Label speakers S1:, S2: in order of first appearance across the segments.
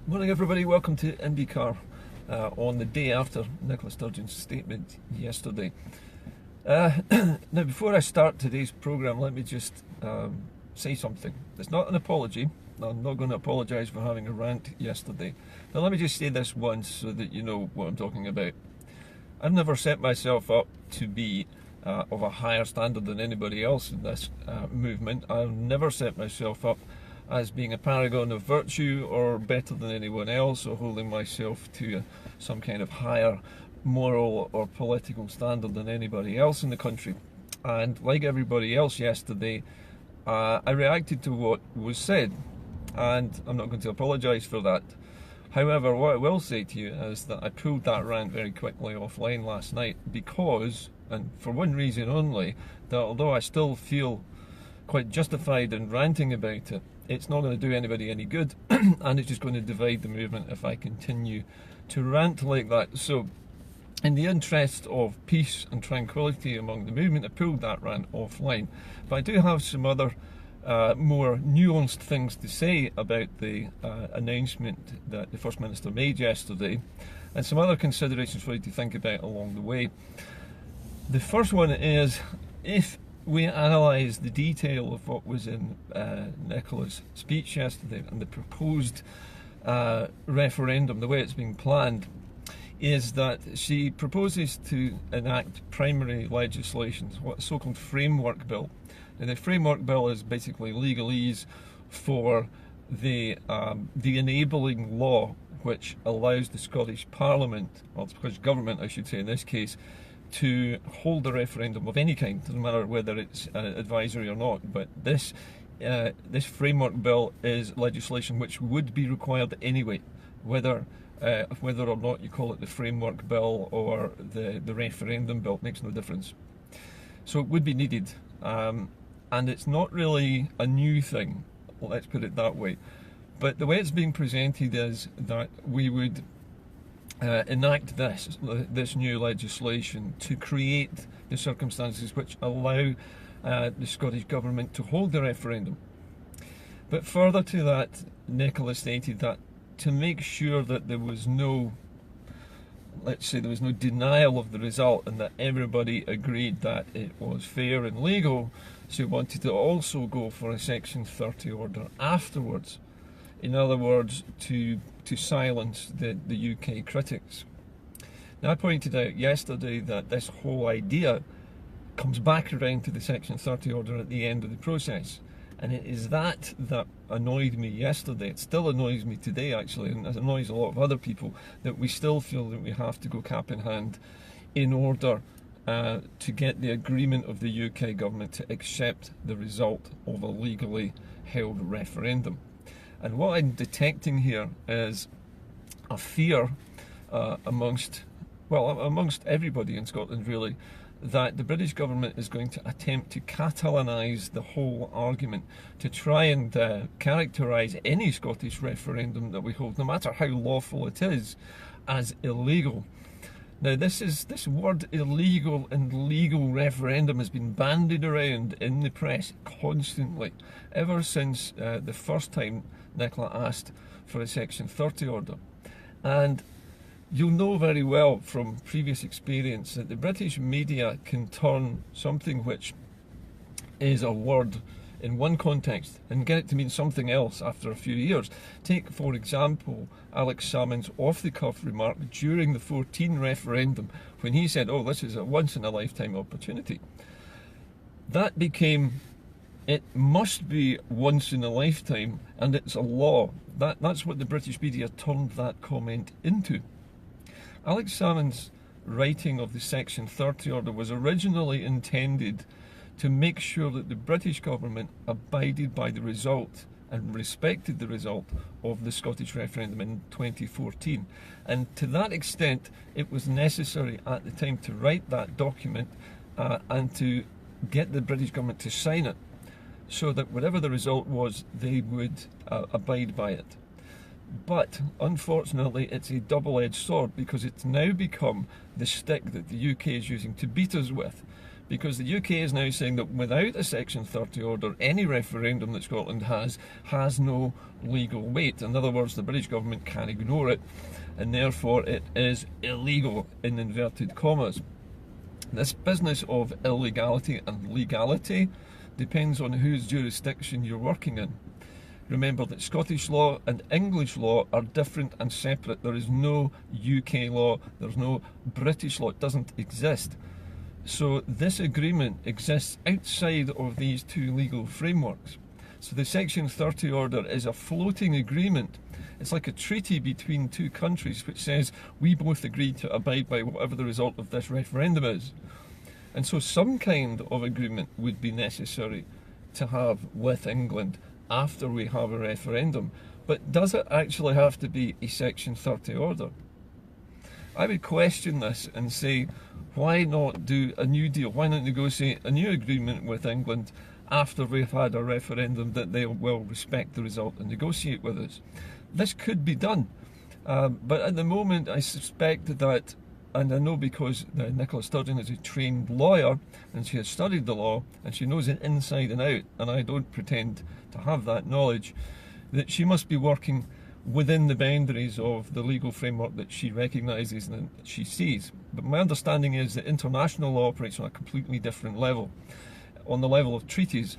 S1: Morning everybody, welcome to IndyCar on the day after Nicola Sturgeon's statement yesterday. Now before I start today's programme, let me just say something. It's not an apology. I'm not going to apologise for having a rant yesterday. Now let me just say this once so that you know what I'm talking about. I've never set myself up to be of a higher standard than anybody else in this movement. I've never set myself up as being a paragon of virtue or better than anyone else, or holding myself to some kind of higher moral or political standard than anybody else in the country. And like everybody else yesterday, I reacted to what was said, and I'm not going to apologise for that. However, what I will say to you is that I pulled that rant very quickly offline last night because, and for one reason only, that although I still feel quite justified in ranting about it, it's not going to do anybody any good and it's just going to divide the movement if I continue to rant like that. So in the interest of peace and tranquility among the movement, I pulled that rant offline. But I do have some other more nuanced things to say about the announcement that the First Minister made yesterday, and some other considerations for you to think about along the way. The first one is, if we analyse the detail of what was in Nicola's speech yesterday and the proposed referendum, the way it's being planned, is that she proposes to enact primary legislation, what a so-called framework bill. Now, the framework bill is basically legalese for the enabling law which allows the Scottish Parliament, or the Scottish Government I should say in this case, to hold a referendum of any kind, doesn't matter whether it's advisory or not. But this framework bill is legislation which would be required anyway, whether or not you call it the framework bill or the referendum bill, it makes no difference. So it would be needed, and it's not really a new thing, let's put it that way. But the way it's being presented is that we would enact this new legislation to create the circumstances which allow the Scottish Government to hold the referendum. But further to that, Nicola stated that to make sure that there was no, let's say there was no denial of the result and that everybody agreed that it was fair and legal, she wanted to also go for a Section 30 order afterwards. In other words, to silence the UK critics. Now, I pointed out yesterday that this whole idea comes back around to the Section 30 order at the end of the process. And it is that annoyed me yesterday. It still annoys me today, actually, and it annoys a lot of other people, that we still feel that we have to go cap in hand in order to get the agreement of the UK government to accept the result of a legally held referendum. And what I'm detecting here is a fear amongst everybody in Scotland really, that the British government is going to attempt to catalanise the whole argument, to try and characterise any Scottish referendum that we hold, no matter how lawful it is, as illegal. Now this word illegal and legal referendum has been bandied around in the press constantly ever since the first time Nicola asked for a Section 30 order. And you'll know very well from previous experience that the British media can turn something which is a word in one context and get it to mean something else after a few years. Take, for example, Alex Salmond's off-the-cuff remark during the 2014 referendum when he said, oh, this is a once-in-a-lifetime opportunity. That became, it must be once in a lifetime and it's a law. That's what the British media turned that comment into. Alex Salmond's writing of the Section 30 order was originally intended to make sure that the British government abided by the result and respected the result of the Scottish referendum in 2014. And to that extent, it was necessary at the time to write that document and to get the British government to sign it, so that whatever the result was, they would abide by it. But unfortunately, it's a double-edged sword, because it's now become the stick that the UK is using to beat us with. because the UK is now saying that without a Section 30 order, any referendum that Scotland has no legal weight. In other words, the British government can ignore it, and therefore it is illegal, in inverted commas. This business of illegality and legality depends on whose jurisdiction you're working in. Remember that Scottish law and English law are different and separate. There is no UK law, there's no British law, it doesn't exist. So this agreement exists outside of these two legal frameworks. So the Section 30 order is a floating agreement. It's like a treaty between two countries which says we both agree to abide by whatever the result of this referendum is. And so some kind of agreement would be necessary to have with England after we have a referendum. But does it actually have to be a Section 30 order? I would question this and say, why not do a new deal? Why not negotiate a new agreement with England after we've had a referendum that they will respect the result and negotiate with us? This could be done, but at the moment I suspect that, and I know because Nicola Sturgeon is a trained lawyer and she has studied the law and she knows it inside and out, and I don't pretend to have that knowledge, that she must be working within the boundaries of the legal framework that she recognises and that she sees. But my understanding is that international law operates on a completely different level, on the level of treaties,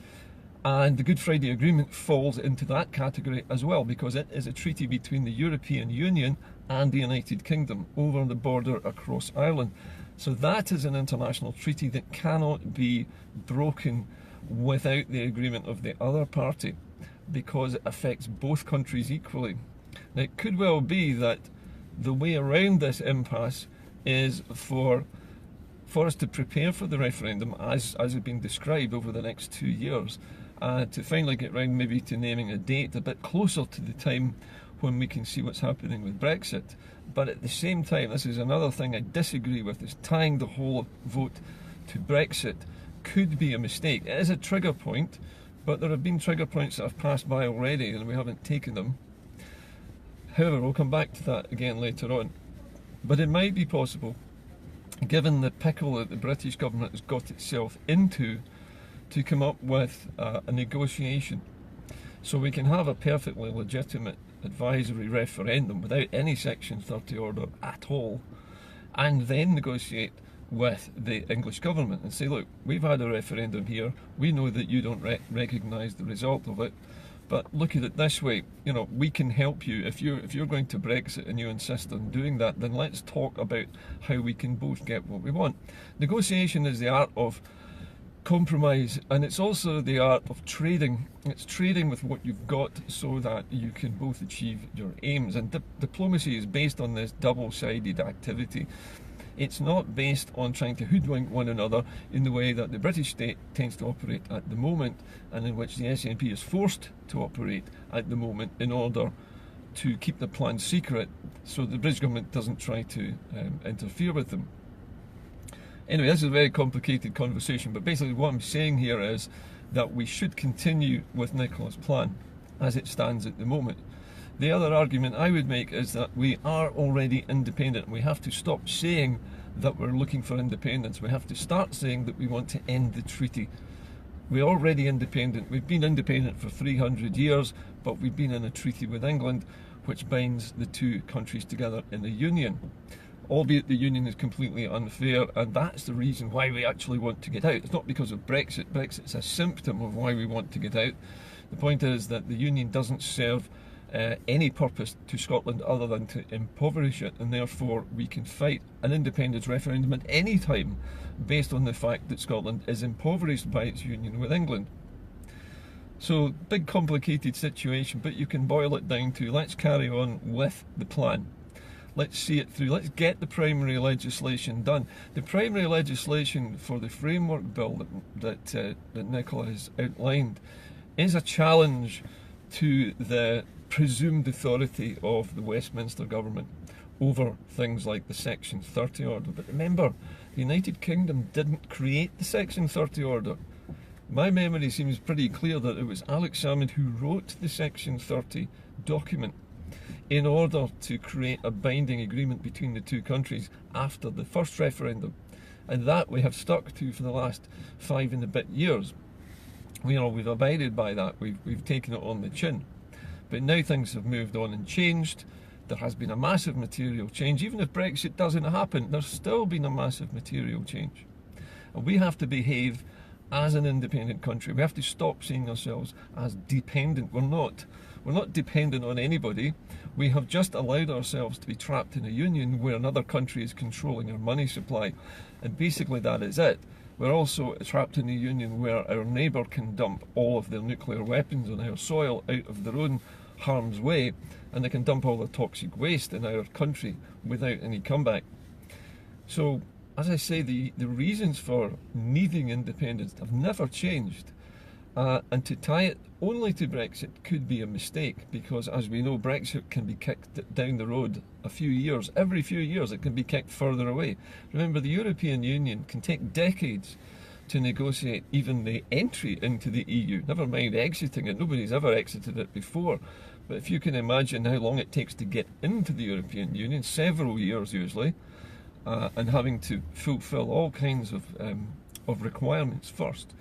S1: and the Good Friday Agreement falls into that category as well, because it is a treaty between the European Union and the United Kingdom over the border across Ireland. So that is an international treaty that cannot be broken without the agreement of the other party, because it affects both countries equally. Now, it could well be that the way around this impasse is for us to prepare for the referendum as has been described over the next 2 years, to finally get round maybe to naming a date a bit closer to the time when we can see what's happening with Brexit. But at the same time, this is another thing I disagree with, is tying the whole vote to Brexit could be a mistake. It is a trigger point, but there have been trigger points that have passed by already and we haven't taken them. However, we'll come back to that again later on. But it might be possible, given the pickle that the British government has got itself into, to come up with a negotiation so we can have a perfectly legitimate advisory referendum without any Section 30 order at all, and then negotiate with the English government and say, look, we've had a referendum here, we know that you don't recognise the result of it, but look at it this way, you know, we can help you. If you're going to Brexit and you insist on doing that, then let's talk about how we can both get what we want. Negotiation is the art of compromise, and it's also the art of trading. It's trading with what you've got so that you can both achieve your aims, and diplomacy is based on this double-sided activity. It's not based on trying to hoodwink one another in the way that the British state tends to operate at the moment, and in which the SNP is forced to operate at the moment in order to keep the plan secret so the British government doesn't try to interfere with them. Anyway, this is a very complicated conversation, but basically what I'm saying here is that we should continue with Nicola's plan as it stands at the moment. The other argument I would make is that we are already independent. We have to stop saying that we're looking for independence. We have to start saying that we want to end the treaty. We're already independent. We've been independent for 300 years, but we've been in a treaty with England which binds the two countries together in a union. Albeit the union is completely unfair, and that's the reason why we actually want to get out. It's not because of Brexit. Brexit's a symptom of why we want to get out. The point is that the union doesn't serve any purpose to Scotland other than to impoverish it, and therefore we can fight an independence referendum at any time based on the fact that Scotland is impoverished by its union with England. So, big complicated situation, but you can boil it down to, let's carry on with the plan. Let's see it through. Let's get the primary legislation done. The primary legislation for the framework bill that Nicola has outlined is a challenge to the presumed authority of the Westminster government over things like the Section 30 order. But remember, the United Kingdom didn't create the Section 30 order. My memory seems pretty clear that it was Alex Salmond who wrote the Section 30 document in order to create a binding agreement between the two countries after the first referendum. And that we have stuck to for the last 5 and a bit years. We've abided by that. We've taken it on the chin. But now things have moved on and changed. There has been a massive material change. Even if Brexit doesn't happen, there's still been a massive material change. And we have to behave as an independent country. We have to stop seeing ourselves as dependent. We're not dependent on anybody. We have just allowed ourselves to be trapped in a union where another country is controlling our money supply. And basically that is it. We're also trapped in a union where our neighbour can dump all of their nuclear weapons on our soil out of their own harm's way, and they can dump all the toxic waste in our country without any comeback. So, as I say, the reasons for needing independence have never changed. And to tie it only to Brexit could be a mistake, because as we know, Brexit can be kicked down the road a few years. Every few years it can be kicked further away. Remember, the European Union can take decades to negotiate even the entry into the EU, never mind exiting it. Nobody's ever exited it before. But if you can imagine how long it takes to get into the European Union, several years usually, and having to fulfill all kinds of requirements first,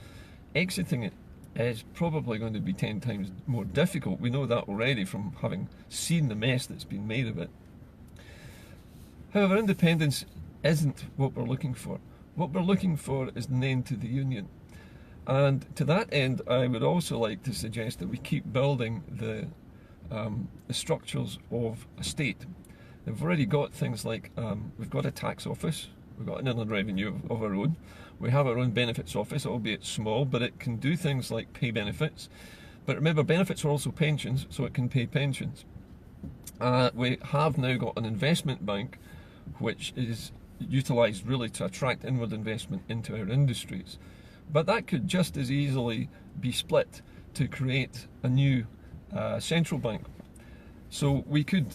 S1: exiting it is probably going to be 10 times more difficult. We know that already from having seen the mess that's been made of it. However, independence isn't what we're looking for. What we're looking for is an end to the union. And to that end, I would also like to suggest that we keep building the structures of a state. We've already got things like, we've got a tax office, we've got an inland revenue of our own, we have our own benefits office, albeit small, but it can do things like pay benefits. But remember, benefits are also pensions, so it can pay pensions. We have now got an investment bank, which is utilised really to attract inward investment into our industries. But that could just as easily be split to create a new central bank. So we could,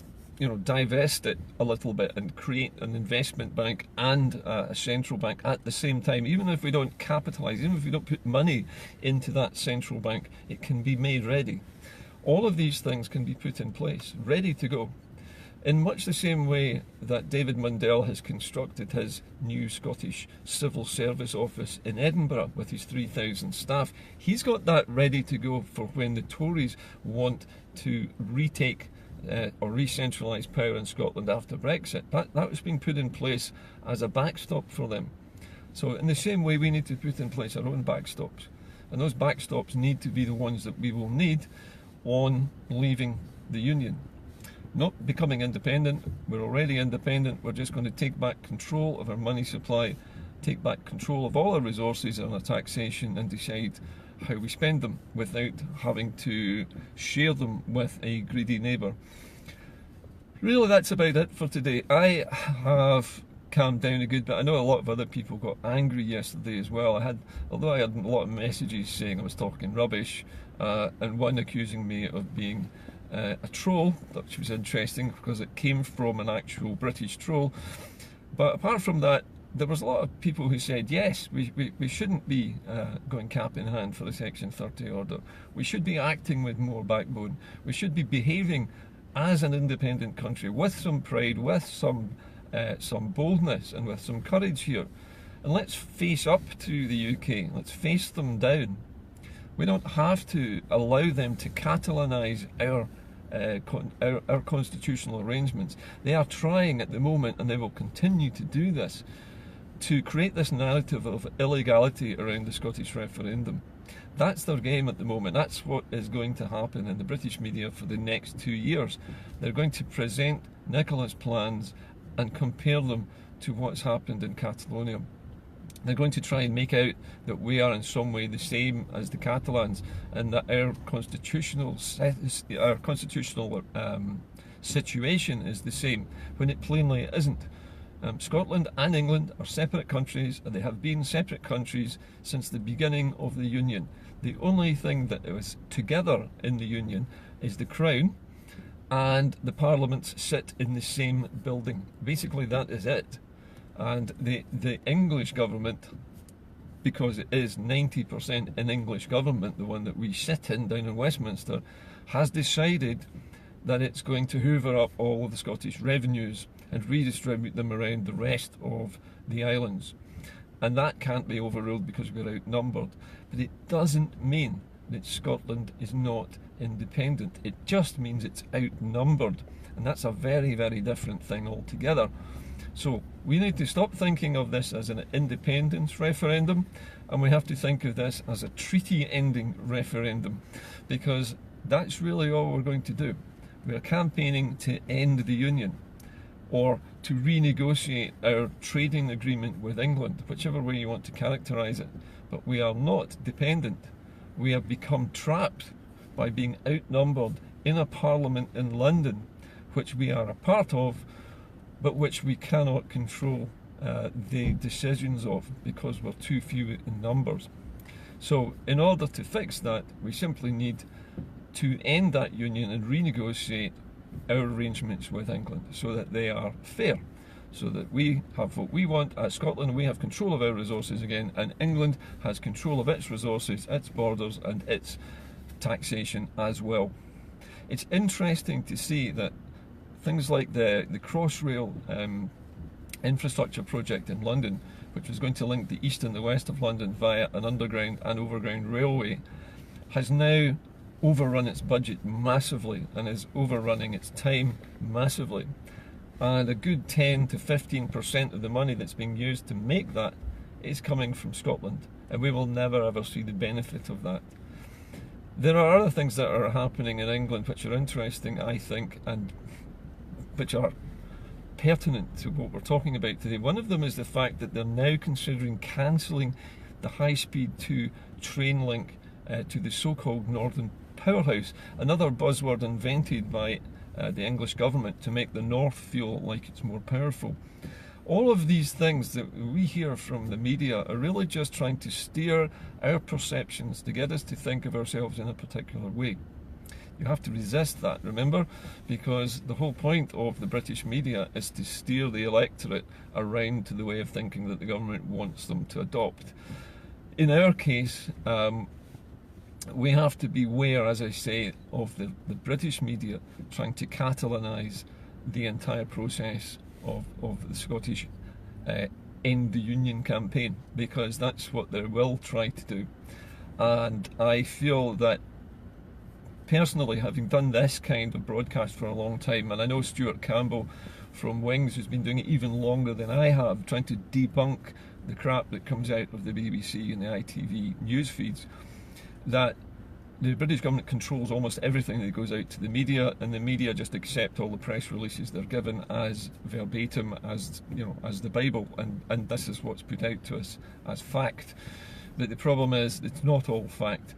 S1: divest it a little bit and create an investment bank and a central bank at the same time. Even if we don't capitalise, even if we don't put money into that central bank, it can be made ready. All of these things can be put in place, ready to go. In much the same way that David Mundell has constructed his new Scottish Civil Service Office in Edinburgh with his 3,000 staff, he's got that ready to go for when the Tories want to retake or re-centralise power in Scotland after Brexit. That was being put in place as a backstop for them. So in the same way, we need to put in place our own backstops. And those backstops need to be the ones that we will need on leaving the Union. Not becoming independent, we're already independent, we're just going to take back control of our money supply, take back control of all our resources and our taxation, and decide how we spend them without having to share them with a greedy neighbour. Really, that's about it for today. I have calmed down a good bit. I know a lot of other people got angry yesterday as well. Although I had a lot of messages saying I was talking rubbish, and one accusing me of being a troll, which was interesting because it came from an actual British troll. But apart from that, there was a lot of people who said, yes, we shouldn't be going cap in hand for the Section 30 order. We should be acting with more backbone. We should be behaving as an independent country with some pride, with some boldness and with some courage here. And let's face up to the UK. Let's face them down. We don't have to allow them to catalanise our constitutional arrangements. They are trying at the moment, and they will continue to do this, to create this narrative of illegality around the Scottish referendum. That's their game at the moment. That's what is going to happen in the British media for the next 2 years. They're going to present Nicola's plans and compare them to what's happened in Catalonia. They're going to try and make out that we are in some way the same as the Catalans, and that our constitutional situation is the same, when it plainly isn't. Scotland and England are separate countries, and they have been separate countries since the beginning of the Union. The only thing that was together in the Union is the Crown, and the parliaments sit in the same building. Basically, that is it. And the English government, because it is 90% an English government, the one that we sit in down in Westminster, has decided that it's going to hoover up all of the Scottish revenues and redistribute them around the rest of the islands. and that can't be overruled because we're outnumbered. But it doesn't mean that Scotland is not independent. It just means it's outnumbered, and that's a very, very different thing altogether. So we need to stop thinking of this as an independence referendum, and we have to think of this as a treaty-ending referendum, because that's really all we're going to do. We're campaigning to end the Union, or to renegotiate our trading agreement with England, whichever way you want to characterise it. But we are not dependent. We have become trapped by being outnumbered in a parliament in London, which we are a part of, but which we cannot control the decisions of because we're too few in numbers. So in order to fix that, we simply need to end that union and renegotiate our arrangements with England so that they are fair, so that we have what we want at Scotland, we have control of our resources again, and England has control of its resources, its borders and its taxation as well. It's interesting to see that things like the Crossrail infrastructure project in London, which was going to link the east and the west of London via an underground and overground railway, has now overrun its budget massively and is overrunning its time massively. And a good 10 to 15% of the money that's being used to make that is coming from Scotland, and we will never ever see the benefit of that. There are other things that are happening in England which are interesting, I think, and which are pertinent to what we're talking about today. One of them is the fact that they're now considering cancelling the high-speed 2 train link to the so-called Northern Powerhouse, another buzzword invented by the English government to make the North feel like it's more powerful. All of these things that we hear from the media are really just trying to steer our perceptions to get us to think of ourselves in a particular way. You have to resist that, remember, because the whole point of the British media is to steer the electorate around to the way of thinking that the government wants them to adopt. In our case, we have to beware, as I say, of the British media trying to catalyse the entire process of the Scottish End the Union campaign, because that's what they will try to do. And I feel that, personally, having done this kind of broadcast for a long time, and I know Stuart Campbell from Wings has been doing it even longer than I have, trying to debunk the crap that comes out of the BBC and the ITV news feeds, that the British government controls almost everything that goes out to the media, and the media just accept all the press releases they're given as verbatim, as as the Bible, and this is what's put out to us as fact. But the problem is, it's not all fact,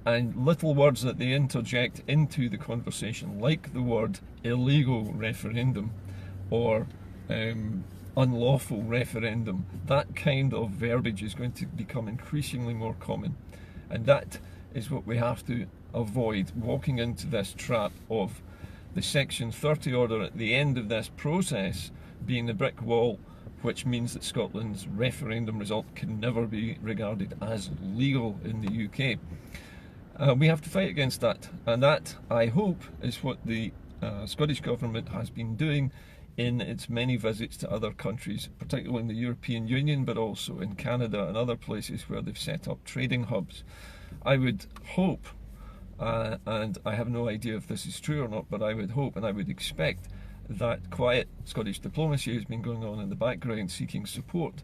S1: and little words that they interject into the conversation, like the word illegal referendum or unlawful referendum, that kind of verbiage is going to become increasingly more common, and that is what we have to avoid, walking into this trap of the Section 30 order at the end of this process being the brick wall, which means that Scotland's referendum result can never be regarded as legal in the UK. We have to fight against that, and that, I hope, is what the Scottish Government has been doing in its many visits to other countries, particularly in the European Union, but also in Canada and other places where they've set up trading hubs. I would hope, and I have no idea if this is true or not, but I would hope and I would expect that quiet Scottish diplomacy has been going on in the background, seeking support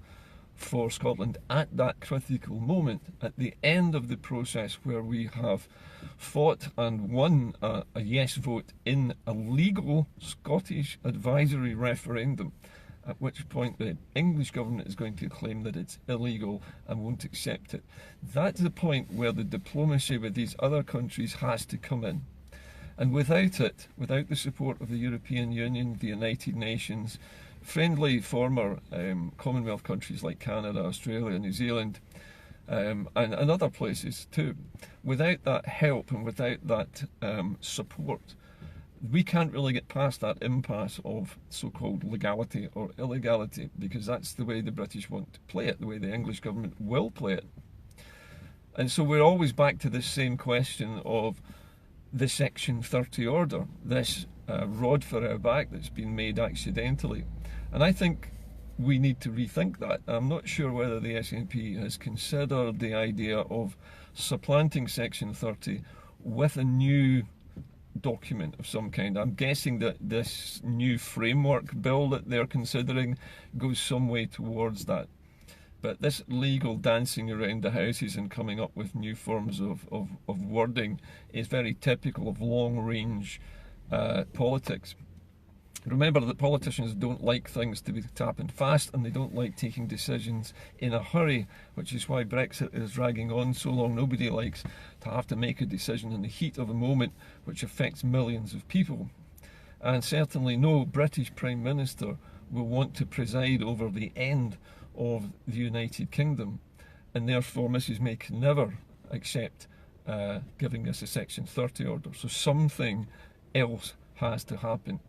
S1: for Scotland at that critical moment, at the end of the process where we have fought and won a yes vote in a legal Scottish advisory referendum, at which point the English government is going to claim that it's illegal and won't accept it. That's the point where the diplomacy with these other countries has to come in. And without it, without the support of the European Union, the United Nations, friendly former Commonwealth countries like Canada, Australia, New Zealand, and other places too, without that help and without that support, we can't really get past that impasse of so-called legality or illegality, because that's the way the British want to play it, the way the English government will play it. And so we're always back to this same question of the Section 30 order, this rod for our back that's been made accidentally. And I think we need to rethink that. I'm not sure whether the SNP has considered the idea of supplanting Section 30 with a new document of some kind. I'm guessing that this new framework bill that they're considering goes some way towards that. But this legal dancing around the houses and coming up with new forms of wording is very typical of long-range politics. Remember that politicians don't like things to happen fast, and they don't like taking decisions in a hurry, which is why Brexit is dragging on so long. Nobody likes to have to make a decision in the heat of a moment which affects millions of people. And certainly no British Prime Minister will want to preside over the end of the United Kingdom, and therefore Mrs May can never accept giving us a Section 30 order. So something else has to happen.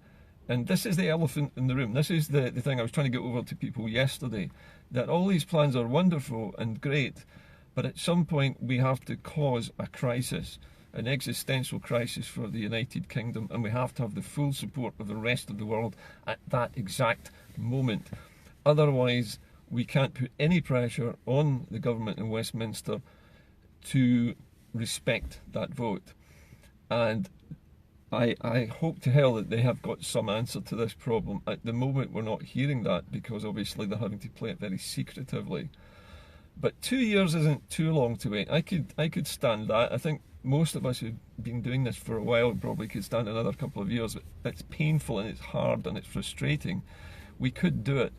S1: And this is the elephant in the room. This is the thing I was trying to get over to people yesterday, that all these plans are wonderful and great, but at some point we have to cause a crisis, an existential crisis for the United Kingdom, and we have to have the full support of the rest of the world at that exact moment. Otherwise, we can't put any pressure on the government in Westminster to respect that vote. And I hope to hell that they have got some answer to this problem. At the moment, we're not hearing that because obviously they're having to play it very secretively. But 2 years isn't too long to wait. I could stand that. I think most of us who've been doing this for a while probably could stand another couple of years. It's painful and it's hard and it's frustrating. We could do it.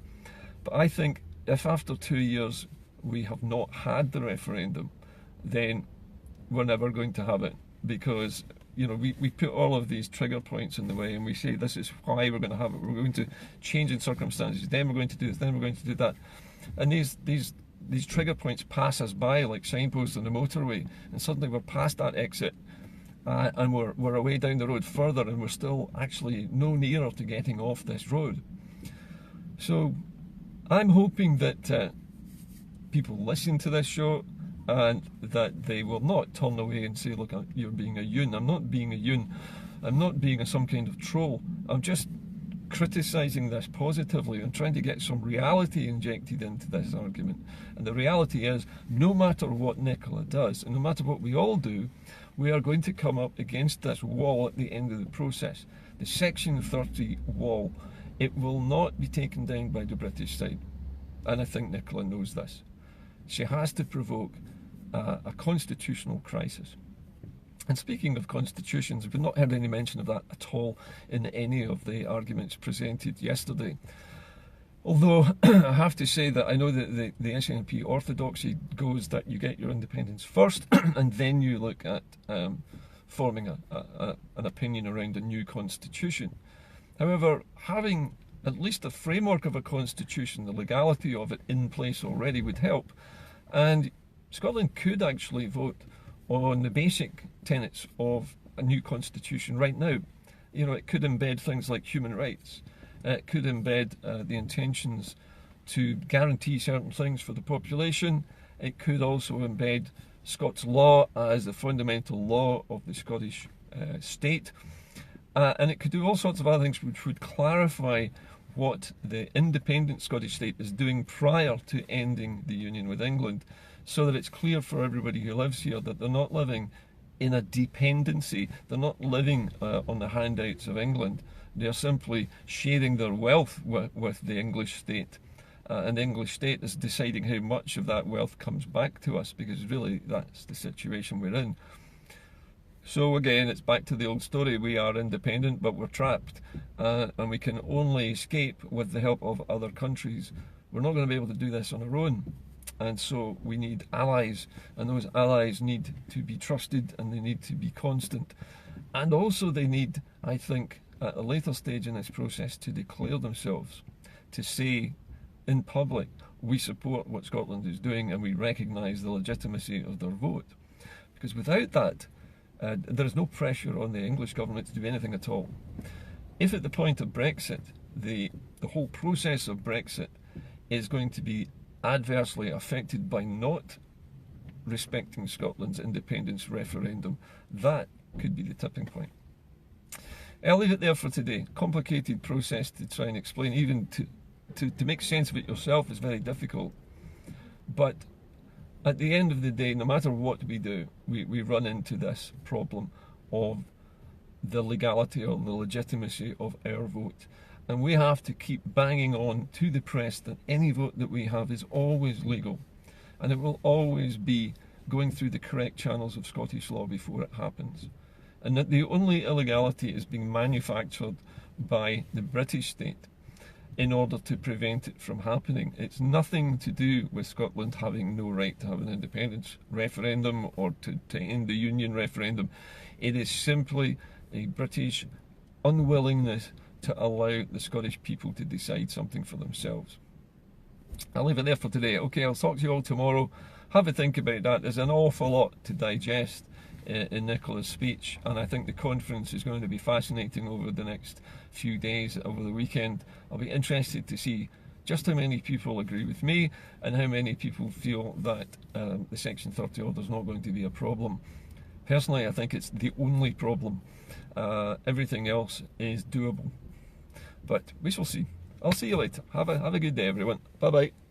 S1: But I think if after 2 years we have not had the referendum, then we're never going to have it, because you know, we put all of these trigger points in the way, and we say this is why we're going to have it. We're going to change in circumstances. Then we're going to do this. Then we're going to do that. And these trigger points pass us by like signposts on the motorway, and suddenly we're past that exit, and we're away down the road further, and we're still actually no nearer to getting off this road. So I'm hoping that people listen to this show, and that they will not turn away and say, look, you're being a yoon. I'm not being a yoon. I'm not being some kind of troll. I'm just criticising this positively and trying to get some reality injected into this argument. And the reality is, no matter what Nicola does, and no matter what we all do, we are going to come up against this wall at the end of the process. The Section 30 wall. It will not be taken down by the British side. And I think Nicola knows this. She has to provoke a constitutional crisis. And speaking of constitutions, we've not heard any mention of that at all in any of the arguments presented yesterday. Although I have to say that I know that the SNP orthodoxy goes that you get your independence first and then you look at forming an opinion around a new constitution. However, having at least a framework of a constitution, the legality of it in place already would help. And Scotland could actually vote on the basic tenets of a new constitution right now. You know, it could embed things like human rights. It could embed the intentions to guarantee certain things for the population. It could also embed Scots law as the fundamental law of the Scottish state. And it could do all sorts of other things which would clarify what the independent Scottish state is doing prior to ending the union with England, so that it's clear for everybody who lives here that they're not living in a dependency. They're not living on the handouts of England. They're simply sharing their wealth with the English state. And the English state is deciding how much of that wealth comes back to us, because really that's the situation we're in. So again, it's back to the old story. We are independent, but we're trapped. And we can only escape with the help of other countries. We're not going to be able to do this on our own. And so we need allies, and those allies need to be trusted, and they need to be constant. And also they need, I think, at a later stage in this process, to declare themselves, to say in public, we support what Scotland is doing and we recognise the legitimacy of their vote. Because without that, there is no pressure on the English government to do anything at all. If at the point of Brexit, the whole process of Brexit is going to be adversely affected by not respecting Scotland's independence referendum, that could be the tipping point. I'll leave it there for today. Complicated process to try and explain, even to to make sense of it yourself is very difficult. But at the end of the day, no matter what we do, we run into this problem of the legality or the legitimacy of our vote. And we have to keep banging on to the press that any vote that we have is always legal, and it will always be going through the correct channels of Scottish law before it happens. And that the only illegality is being manufactured by the British state in order to prevent it from happening. It's nothing to do with Scotland having no right to have an independence referendum or to end the Union referendum. It is simply a British unwillingness to allow the Scottish people to decide something for themselves. I'll leave it there for today. Okay, I'll talk to you all tomorrow. Have a think about that. There's an awful lot to digest in Nicola's speech, and I think the conference is going to be fascinating over the next few days, over the weekend. I'll be interested to see just how many people agree with me and how many people feel that the Section 30 order is not going to be a problem. Personally, I think it's the only problem. Everything else is doable. But we shall see. I'll see you later. Have a good day, everyone. Bye-bye.